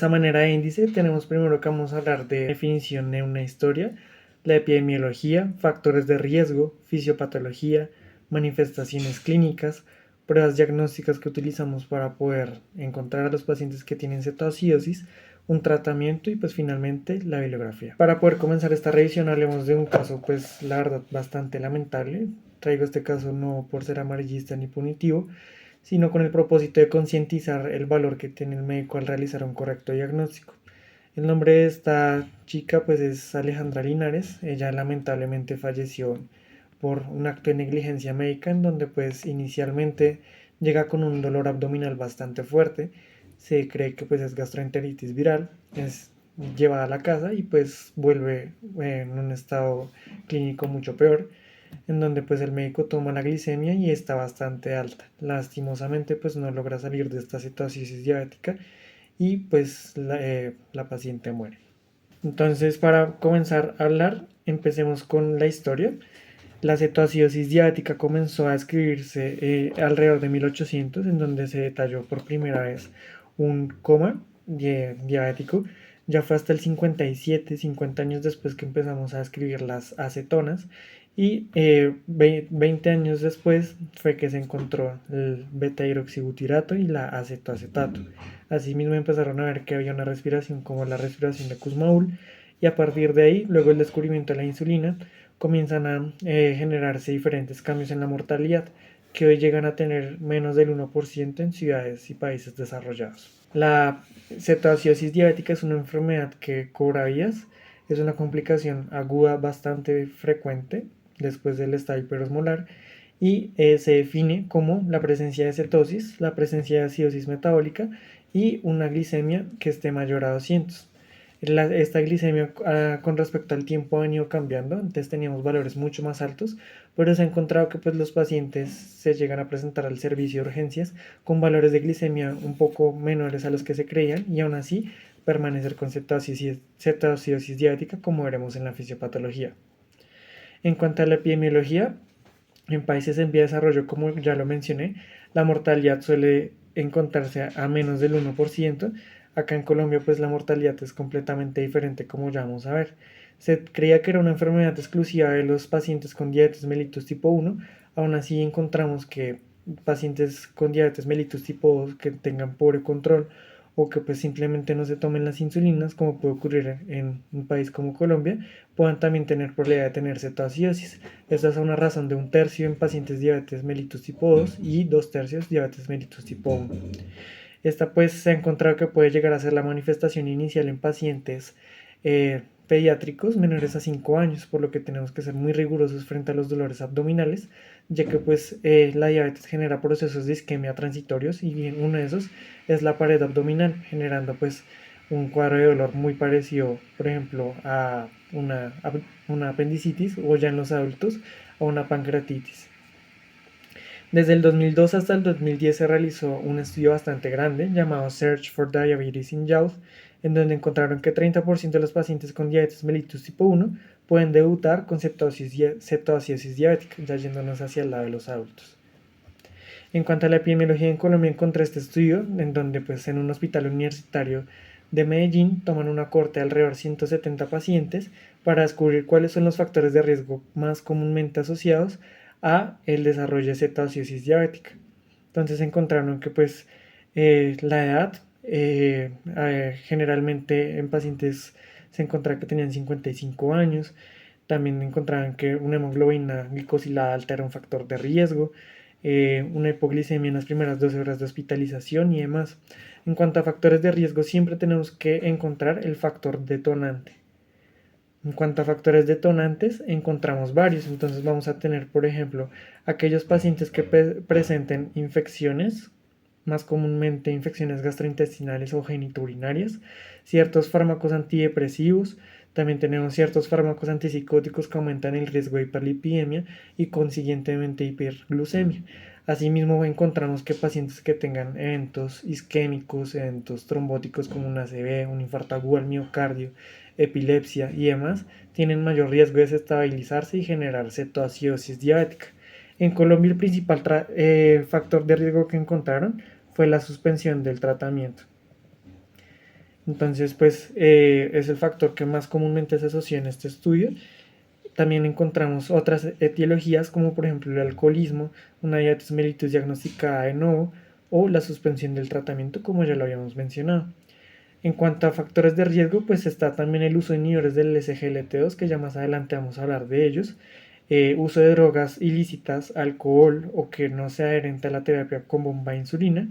esta manera de índice tenemos primero que vamos a hablar de definición de una historia, la epidemiología, factores de riesgo, fisiopatología, manifestaciones clínicas, pruebas diagnósticas que utilizamos para poder encontrar a los pacientes que tienen cetoacidosis, un tratamiento y pues finalmente la bibliografía. Para poder comenzar esta revisión hablemos de un caso pues la verdad bastante lamentable. Traigo este caso no por ser amarillista ni punitivo, sino con el propósito de concientizar el valor que tiene el médico al realizar un correcto diagnóstico. El nombre de esta chica pues es Alejandra Linares. Ella lamentablemente falleció por un acto de negligencia médica en donde pues inicialmente llega con un dolor abdominal bastante fuerte. Se cree que pues es gastroenteritis viral, es llevada a la casa y pues vuelve en un estado clínico mucho peor, en donde pues el médico toma la glicemia y está bastante alta. Lastimosamente pues no logra salir de esta cetosis diabética y pues la paciente muere. Entonces, para comenzar a hablar, empecemos con la historia. La cetoacidosis diabética comenzó a escribirse alrededor de 1800, en donde se detalló por primera vez un coma diabético. Ya fue hasta el 57, 50 años después que empezamos a escribir las acetonas. Y 20 años después fue que se encontró el beta-hidroxibutirato y la acetoacetato. Asimismo empezaron a ver que había una respiración como la respiración de Kussmaul, y a partir de ahí, luego el descubrimiento de la insulina, comienzan a generarse diferentes cambios en la mortalidad, que hoy llegan a tener menos del 1% en ciudades y países desarrollados. La cetoacidosis diabética es una enfermedad que cobra vidas, es una complicación aguda bastante frecuente después del estado hiperosmolar y se define como la presencia de cetosis, la presencia de acidosis metabólica y una glicemia que esté mayor a 200. Esta glicemia con respecto al tiempo ha venido cambiando. Antes teníamos valores mucho más altos, pero se ha encontrado que pues, los pacientes se llegan a presentar al servicio de urgencias con valores de glicemia un poco menores a los que se creían y aún así permanecer con cetoacidosis diabética, como veremos en la fisiopatología. En cuanto a la epidemiología, en países en vía de desarrollo, como ya lo mencioné, la mortalidad suele encontrarse a menos del 1%. Acá en Colombia pues la mortalidad es completamente diferente, como ya vamos a ver. Se creía que era una enfermedad exclusiva de los pacientes con diabetes mellitus tipo 1. Aún así encontramos que pacientes con diabetes mellitus tipo 2 que tengan pobre control o que pues simplemente no se tomen las insulinas, como puede ocurrir en un país como Colombia, puedan también tener probabilidad de tener cetoacidosis. Esta es una razón de 1/3 en pacientes diabetes mellitus tipo 2 y 2/3 diabetes mellitus tipo 1. Esta pues se ha encontrado que puede llegar a ser la manifestación inicial en pacientes pediátricos menores a 5 años, por lo que tenemos que ser muy rigurosos frente a los dolores abdominales, ya que pues la diabetes genera procesos de isquemia transitorios y bien uno de esos es la pared abdominal, generando pues un cuadro de dolor muy parecido, por ejemplo, a una apendicitis o ya en los adultos a una pancreatitis. Desde el 2002 hasta el 2010 se realizó un estudio bastante grande llamado Search for Diabetes in Youth, en donde encontraron que 30% de los pacientes con diabetes mellitus tipo 1 pueden debutar con cetoacidosis diabética, ya yéndonos hacia el lado de los adultos. En cuanto a la epidemiología en Colombia, encontré este estudio en donde pues, en un hospital universitario de Medellín toman una corte de alrededor de 170 pacientes para descubrir cuáles son los factores de riesgo más comúnmente asociados a el desarrollo de cetoacidosis diabética. Entonces encontraron que pues la edad generalmente en pacientes se encontraba que tenían 55 años. También encontraban que una hemoglobina glicosilada alta era un factor de riesgo, una hipoglicemia en las primeras 12 horas de hospitalización y demás. En cuanto a factores de riesgo, siempre tenemos que encontrar el factor detonante. En cuanto a factores detonantes, encontramos varios. Entonces vamos a tener, por ejemplo, aquellos pacientes que presenten infecciones, más comúnmente infecciones gastrointestinales o genitourinarias, ciertos fármacos antidepresivos, también tenemos ciertos fármacos antipsicóticos que aumentan el riesgo de hiperlipidemia y consiguientemente hiperglucemia. Asimismo encontramos que pacientes que tengan eventos isquémicos, eventos trombóticos como un ACV, un infarto agudo al miocardio, epilepsia y demás, tienen mayor riesgo de desestabilizarse y generar cetoacidosis diabética. En Colombia el principal factor de riesgo que encontraron fue la suspensión del tratamiento. Entonces, pues es el factor que más comúnmente se asocia en este estudio. También encontramos otras etiologías como por ejemplo el alcoholismo, una diabetes mellitus diagnosticada de nuevo o la suspensión del tratamiento como ya lo habíamos mencionado. En cuanto a factores de riesgo, pues está también el uso de inhibidores del SGLT2, que ya más adelante vamos a hablar de ellos, uso de drogas ilícitas, alcohol o que no sea adherente a la terapia con bomba de insulina.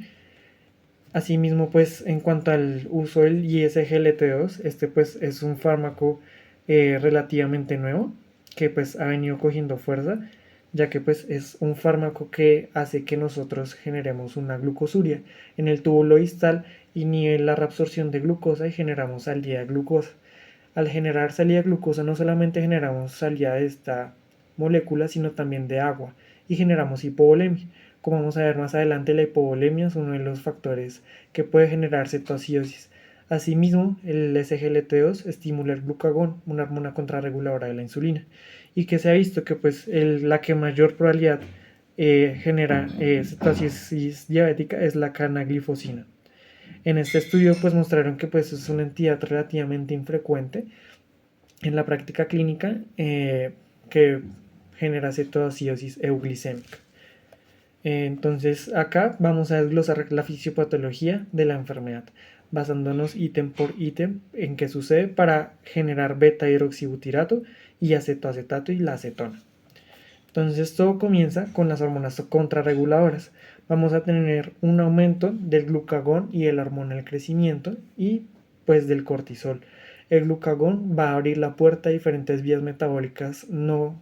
Asimismo, pues en cuanto al uso del ISGLT2, este pues es un fármaco relativamente nuevo que pues ha venido cogiendo fuerza, ya que pues es un fármaco que hace que nosotros generemos una glucosuria. En el túbulo distal inhibe la reabsorción de glucosa y generamos salida de glucosa. Al generar salida de glucosa no solamente generamos salida de esta molécula, sino también de agua y generamos hipovolemia. Como vamos a ver más adelante, la hipovolemia es uno de los factores que puede generar cetoacidosis. Asimismo, el SGLT2 estimula el glucagón, una hormona contrarreguladora de la insulina, y que se ha visto que pues la que mayor probabilidad genera cetoacidosis diabética es la canaglifosina. En este estudio pues mostraron que pues es una entidad relativamente infrecuente en la práctica clínica que genera cetoacidosis euglicémica. Entonces acá vamos a desglosar la fisiopatología de la enfermedad, basándonos ítem por ítem en qué sucede para generar beta hidroxibutirato y acetoacetato y la acetona. Entonces todo comienza con las hormonas contrarreguladoras. Vamos a tener un aumento del glucagón y de la hormona del crecimiento y pues del cortisol. El glucagón va a abrir la puerta a diferentes vías metabólicas no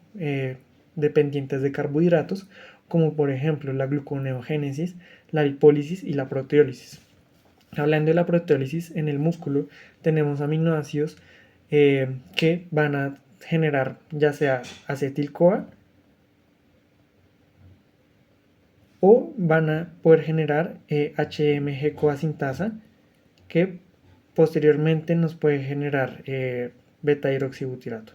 dependientes de carbohidratos, como por ejemplo la gluconeogénesis, la lipólisis y la proteólisis. Hablando de la proteólisis, en el músculo tenemos aminoácidos que van a generar ya sea acetil-CoA o van a poder generar HMG-CoA sintasa que posteriormente nos puede generar beta hidroxibutirato,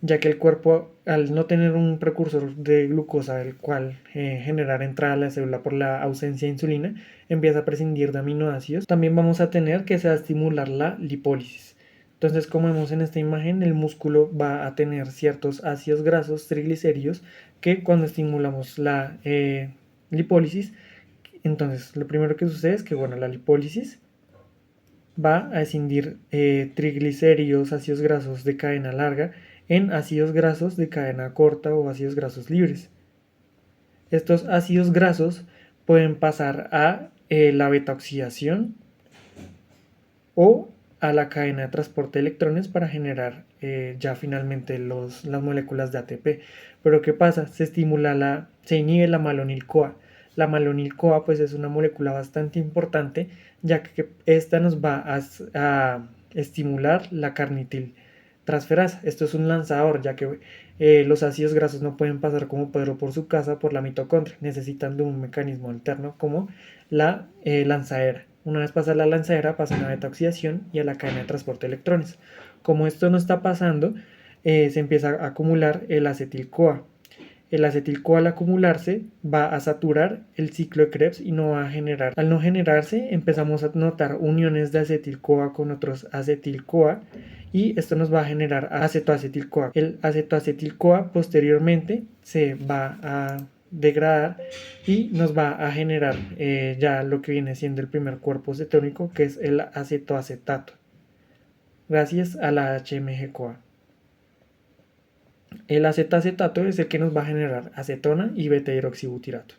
ya que el cuerpo, al no tener un precursor de glucosa del cual generar entrada a la célula por la ausencia de insulina, empieza a prescindir de aminoácidos. También vamos a tener que se va a estimular la lipólisis. Entonces, como vemos en esta imagen, el músculo va a tener ciertos ácidos grasos, triglicéridos, que cuando estimulamos la lipólisis, entonces lo primero que sucede es que, bueno, la lipólisis va a escindir triglicéridos, ácidos grasos de cadena larga, en ácidos grasos de cadena corta o ácidos grasos libres. Estos ácidos grasos pueden pasar a la beta-oxidación o a la cadena de transporte de electrones para generar ya finalmente las moléculas de ATP. Pero ¿qué pasa? Se inhibe la malonil-CoA. La malonil-CoA pues es una molécula bastante importante, ya que esta nos va a estimular la carnitil transferasa. Esto es un lanzador, ya que los ácidos grasos no pueden pasar como Pedro por su casa por la mitocondria, necesitan de un mecanismo alterno como la lanzadera. Una vez pasa la lanzadera, pasa a una beta-oxidación y a la cadena de transporte de electrones. Como esto no está pasando, se empieza a acumular el acetil-CoA. El acetil-CoA al acumularse va a saturar el ciclo de Krebs y no va a generar. Al no generarse, empezamos a notar uniones de acetil-CoA con otros acetil-CoA y esto nos va a generar acetoacetil-CoA. El acetoacetil-CoA posteriormente se va a degradar y nos va a generar ya lo que viene siendo el primer cuerpo cetónico, que es el acetoacetato, gracias a la HMG-CoA. El acetacetato es el que nos va a generar acetona y beta-hidroxibutirato.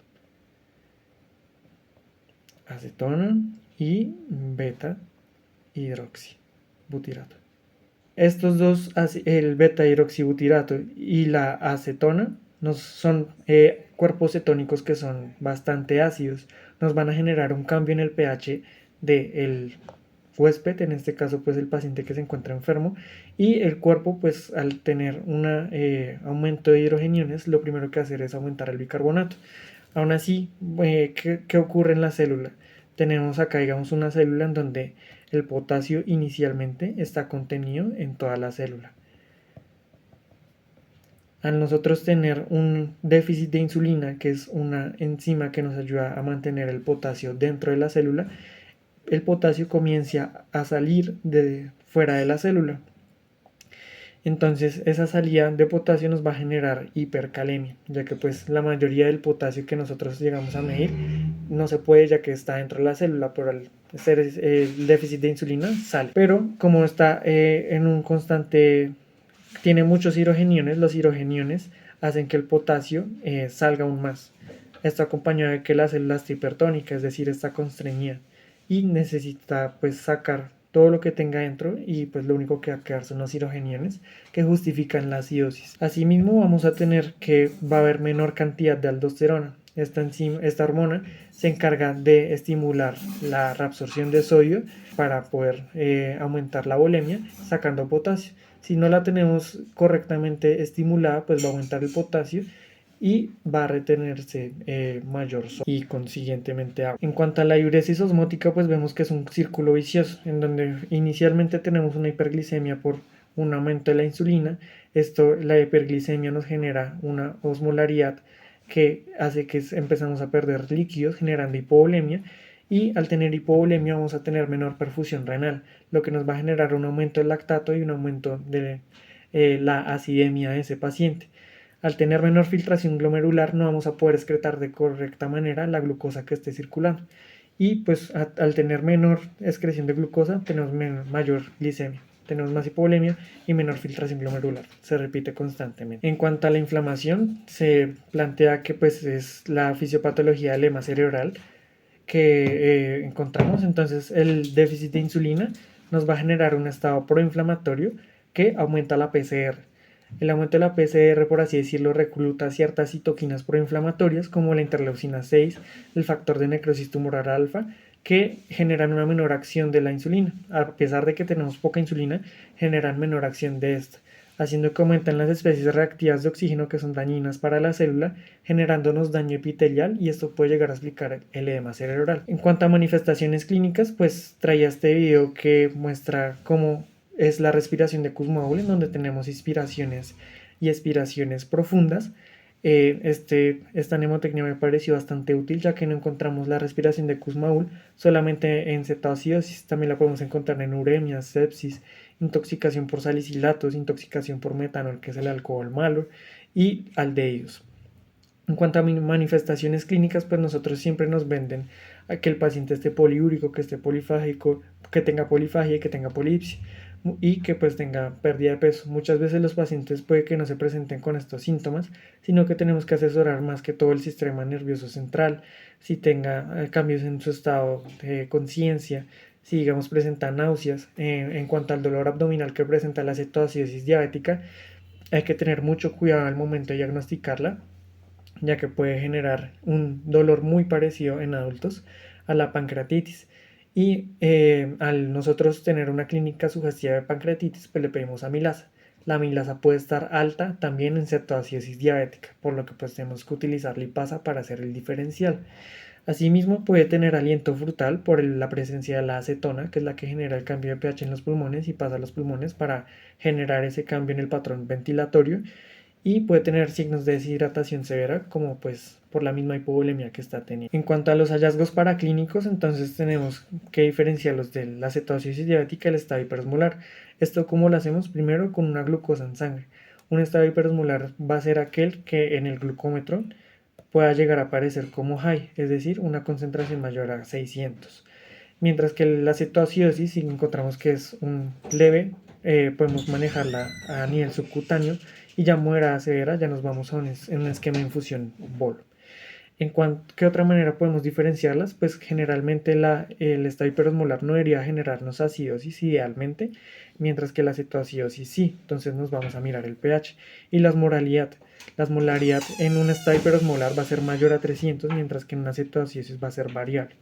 Acetona y beta-hidroxibutirato. Estos dos, el beta-hidroxibutirato y la acetona, son cuerpos cetónicos que son bastante ácidos. Nos van a generar un cambio en el pH del huésped, en este caso pues el paciente que se encuentra enfermo, y el cuerpo pues al tener un aumento de hidrogeniones, lo primero que hacer es aumentar el bicarbonato. Aún así, ¿qué ocurre en la célula? Tenemos acá, digamos, una célula en donde el potasio inicialmente está contenido en toda la célula. Al nosotros tener un déficit de insulina, que es una enzima que nos ayuda a mantener el potasio dentro de la célula, el potasio comience a salir de fuera de la célula. Entonces esa salida de potasio nos va a generar hipercalemia, ya que pues la mayoría del potasio que nosotros llegamos a medir no se puede, ya que está dentro de la célula, pero al ser el déficit de insulina sale. Pero como está en un constante, tiene muchos hidrogeniones, los hidrogeniones hacen que el potasio salga aún más. Esto acompañado de que la célula está hipertónica, es decir, está constreñida y necesita pues sacar todo lo que tenga dentro, y pues lo único que va a quedar son los hidrogeniones que justifican la acidosis. Asimismo vamos a tener que va a haber menor cantidad de aldosterona. Esta hormona se encarga de estimular la reabsorción de sodio para poder aumentar la volemia sacando potasio. Si no la tenemos correctamente estimulada, pues va a aumentar el potasio y va a retenerse mayor sodio y consiguientemente agua. En cuanto a la diuresis osmótica, pues vemos que es un círculo vicioso en donde inicialmente tenemos una hiperglicemia por un aumento de la insulina. La hiperglicemia nos genera una osmolaridad que hace que empezamos a perder líquidos, generando hipovolemia, y al tener hipovolemia vamos a tener menor perfusión renal, lo que nos va a generar un aumento del lactato y un aumento de la acidemia de ese paciente. Al tener menor filtración glomerular no vamos a poder excretar de correcta manera la glucosa que esté circulando, y pues al tener menor excreción de glucosa tenemos mayor glicemia, tenemos más hipovolemia y menor filtración glomerular. Se repite constantemente. En cuanto a la inflamación, se plantea que pues es la fisiopatología del edema cerebral que encontramos. Entonces el déficit de insulina nos va a generar un estado proinflamatorio que aumenta la PCR. El aumento de la PCR, por así decirlo, recluta ciertas citoquinas proinflamatorias como la interleucina 6, el factor de necrosis tumoral alfa, que generan una menor acción de la insulina. A pesar de que tenemos poca insulina, generan menor acción de esta, haciendo que aumentan las especies reactivas de oxígeno que son dañinas para la célula, generándonos daño epitelial, y esto puede llegar a explicar el edema cerebral. En cuanto a manifestaciones clínicas, pues traía este video que muestra cómo es la respiración de Kussmaul, en donde tenemos inspiraciones y expiraciones profundas. Esta mnemotecnia me pareció bastante útil, ya que no encontramos la respiración de Kussmaul solamente en cetoacidosis, también la podemos encontrar en uremias, sepsis, intoxicación por salicilatos, intoxicación por metanol, que es el alcohol malo, y aldehídos. En cuanto a manifestaciones clínicas, pues nosotros siempre nos venden a que el paciente esté poliúrico, que esté polifágico, que tenga polifagia y que tenga polipsia, y que pues tenga pérdida de peso. Muchas veces los pacientes puede que no se presenten con estos síntomas, sino que tenemos que asesorar más que todo el sistema nervioso central, si tenga cambios en su estado de conciencia, si digamos presenta náuseas. En cuanto al dolor abdominal que presenta la cetoacidosis diabética, hay que tener mucho cuidado al momento de diagnosticarla, ya que puede generar un dolor muy parecido en adultos a la pancreatitis. Y al nosotros tener una clínica sugestiva de pancreatitis, pues le pedimos amilasa. La amilasa puede estar alta también en cetoacidosis diabética, por lo que pues tenemos que utilizar lipasa para hacer el diferencial. Asimismo, puede tener aliento frutal por la presencia de la acetona, que es la que genera el cambio de pH en los pulmones y pasa a los pulmones para generar ese cambio en el patrón ventilatorio, y puede tener signos de deshidratación severa, como pues por la misma hipovolemia que está teniendo. En cuanto a los hallazgos paraclínicos, entonces tenemos que diferenciarlos de la cetoacidosis diabética y el estado hiperosmolar. ¿Esto cómo lo hacemos? Primero con una glucosa en sangre. Un estado hiperosmolar va a ser aquel que en el glucómetro pueda llegar a aparecer como high, es decir, una concentración mayor a 600. Mientras que la cetoacidosis, si encontramos que es un leve, podemos manejarla a nivel subcutáneo, y ya moderada severa ya nos vamos a un esquema de infusión bolo. ¿Qué otra manera podemos diferenciarlas? Pues generalmente el estado hiperosmolar no debería generarnos acidosis idealmente, mientras que la cetoacidosis sí. Entonces nos vamos a mirar el pH y la osmolaridad. La osmolaridad en un estado hiperosmolar va a ser mayor a 300, mientras que en una cetoacidosis va a ser variable.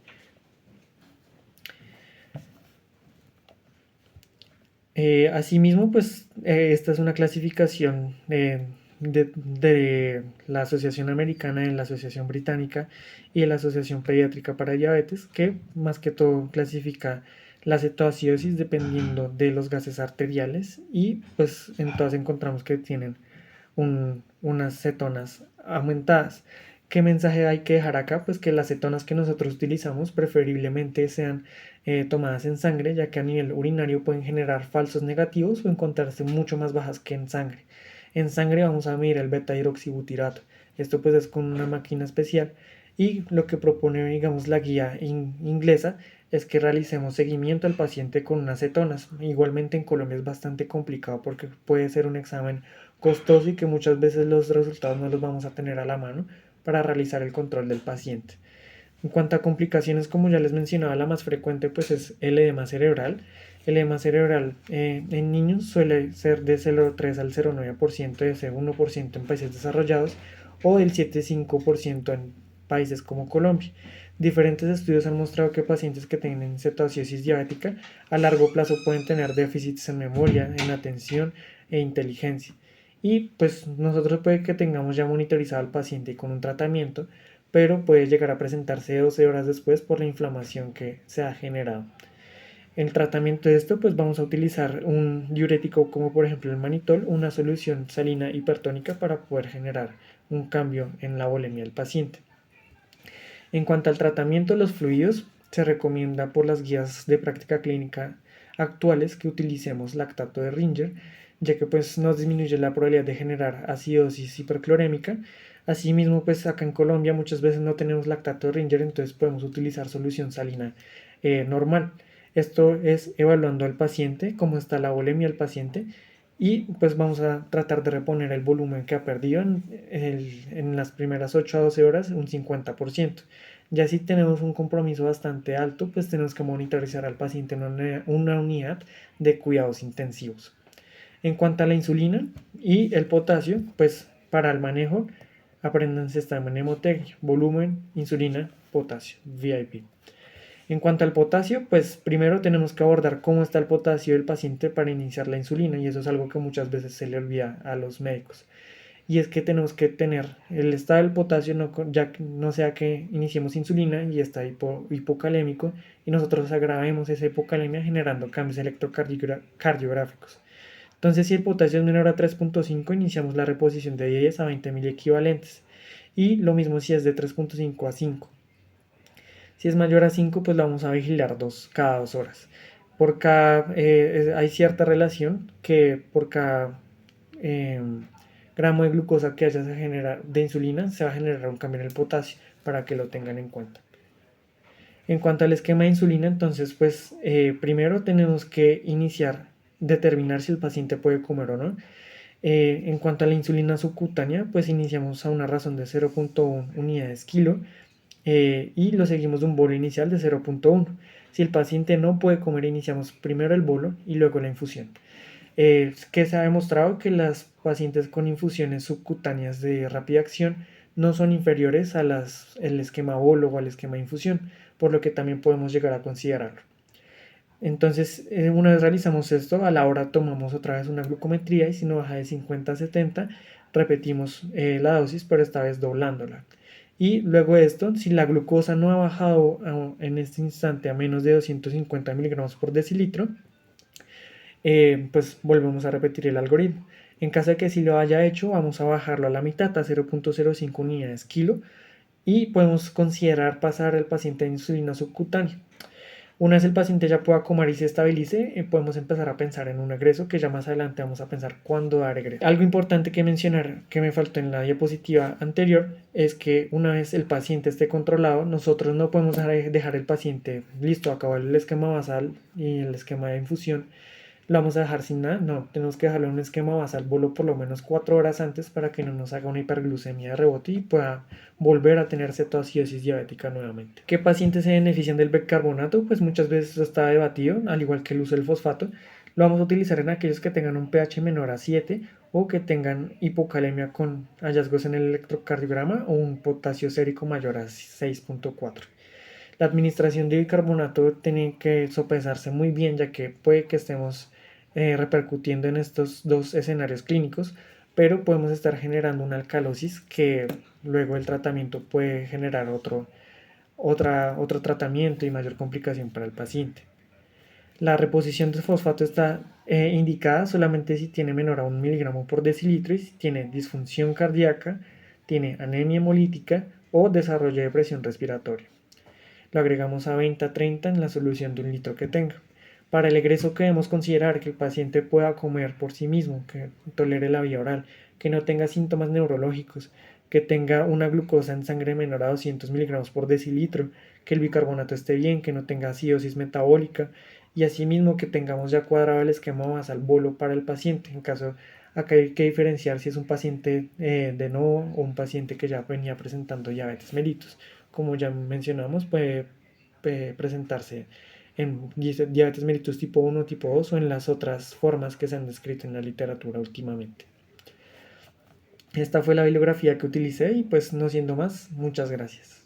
Asimismo, pues esta es una clasificación de la Asociación Americana, de la Asociación Británica y de la Asociación Pediátrica para Diabetes, que más que todo clasifica la cetoacidosis dependiendo de los gases arteriales, y pues en todas encontramos que tienen unas cetonas aumentadas, ¿Qué mensaje hay que dejar acá? Pues que las cetonas que nosotros utilizamos preferiblemente sean tomadas en sangre, ya que a nivel urinario pueden generar falsos negativos o encontrarse mucho más bajas que en sangre. En sangre vamos a medir el beta hidroxibutirato. Esto pues es con una máquina especial y lo que propone, digamos, la guía inglesa es que realicemos seguimiento al paciente con unas cetonas. Igualmente en Colombia es bastante complicado porque puede ser un examen costoso y que muchas veces los resultados no los vamos a tener a la mano para realizar el control del paciente. En cuanto a complicaciones, como ya les mencionaba, la más frecuente pues es el edema cerebral. El edema cerebral en niños suele ser de 0,3 al 0,9%, de ese 1% en países desarrollados o del 7,5% en países como Colombia. Diferentes estudios han mostrado que pacientes que tienen cetoacidosis diabética a largo plazo pueden tener déficits en memoria, en atención e inteligencia. Y pues nosotros puede que tengamos ya monitorizado al paciente con un tratamiento, pero puede llegar a presentarse 12 horas después por la inflamación que se ha generado. En el tratamiento de esto, pues vamos a utilizar un diurético como por ejemplo el manitol, una solución salina hipertónica para poder generar un cambio en la volemia del paciente. En cuanto al tratamiento de los fluidos, se recomienda por las guías de práctica clínica actuales que utilicemos lactato de Ringer, ya que pues nos disminuye la probabilidad de generar acidosis hiperclorémica. Asimismo, pues acá en Colombia muchas veces no tenemos lactato de Ringer, entonces podemos utilizar solución salina normal. Esto es evaluando al paciente, cómo está la volemia del paciente, y pues vamos a tratar de reponer el volumen que ha perdido en las primeras 8 a 12 horas un 50%. Ya si tenemos un compromiso bastante alto, pues tenemos que monitorizar al paciente en una unidad de cuidados intensivos. En cuanto a la insulina y el potasio, pues para el manejo, apréndanse esta mnemotecnia: volumen, insulina, potasio, VIP. En cuanto al potasio, pues primero tenemos que abordar cómo está el potasio del paciente para iniciar la insulina, y eso es algo que muchas veces se le olvida a los médicos. Y es que tenemos que tener el estado del potasio, ya que no sea que iniciemos insulina y está hipocalémico y nosotros agravemos esa hipocalemia generando cambios electrocardiográficos. Entonces, si el potasio es menor a 3,5, iniciamos la reposición de 10 a 20 mil equivalentes. Y lo mismo si es de 3,5 a 5. Si es mayor a 5, pues la vamos a vigilar cada 2 horas. Hay cierta relación que por cada eh, gramo de glucosa que haya de insulina se va a generar un cambio en el potasio, para que lo tengan en cuenta. En cuanto al esquema de insulina, entonces pues primero tenemos que determinar si el paciente puede comer o no. En cuanto a la insulina subcutánea, pues iniciamos a una razón de 0,1 unidades kilo y lo seguimos de un bolo inicial de 0,1. Si el paciente no puede comer, iniciamos primero el bolo y luego la infusión. Que se ha demostrado que las pacientes con infusiones subcutáneas de rápida acción no son inferiores al esquema bolo o al esquema de infusión, por lo que también podemos llegar a considerarlo. Entonces, una vez realizamos esto, a la hora tomamos otra vez una glucometría y si no baja de 50 a 70, repetimos la dosis, pero esta vez doblándola. Y luego de esto, si la glucosa no ha bajado en este instante a menos de 250 miligramos por decilitro, pues volvemos a repetir el algoritmo. En caso de que sí lo haya hecho, vamos a bajarlo a la mitad, a 0,05 unidades kilo, y podemos considerar pasar al paciente a insulina subcutánea. Una vez el paciente ya pueda comer y se estabilice, podemos empezar a pensar en un egreso, que ya más adelante vamos a pensar cuándo dar egreso. Algo importante que mencionar, que me faltó en la diapositiva anterior, es que una vez el paciente esté controlado, nosotros no podemos dejar el paciente listo, acabó el esquema basal y el esquema de infusión, lo vamos a dejar sin nada. No, tenemos que dejarlo en un esquema basal bolo por lo menos 4 horas antes para que no nos haga una hiperglucemia de rebote y pueda volver a tener cetoacidosis diabética nuevamente. ¿Qué pacientes se benefician del bicarbonato? Pues muchas veces está debatido, al igual que el uso del fosfato. Lo vamos a utilizar en aquellos que tengan un pH menor a 7 o que tengan hipocalemia con hallazgos en el electrocardiograma o un potasio sérico mayor a 6,4. La administración de bicarbonato tiene que sopesarse muy bien, ya que puede que estemos repercutiendo en estos dos escenarios clínicos, pero podemos estar generando una alcalosis que luego el tratamiento puede generar otro tratamiento y mayor complicación para el paciente. La reposición de fosfato está indicada solamente si tiene menor a 1 miligramo por decilitro y si tiene disfunción cardíaca, tiene anemia hemolítica o desarrollo de presión respiratoria. Lo agregamos a 20 a 30 en la solución de 1 litro que tenga. Para el egreso debemos considerar que el paciente pueda comer por sí mismo, que tolere la vía oral, que no tenga síntomas neurológicos, que tenga una glucosa en sangre menor a 200 miligramos por decilitro, que el bicarbonato esté bien, que no tenga acidosis metabólica y asimismo que tengamos ya cuadrado el esquema basal bolo para el paciente. En caso, acá hay que diferenciar si es un paciente de nuevo o un paciente que ya venía presentando diabetes mellitus. Como ya mencionamos, puede presentarse en diabetes mellitus tipo 1, tipo 2 o en las otras formas que se han descrito en la literatura últimamente. Esta fue la bibliografía que utilicé y pues no siendo más, muchas gracias.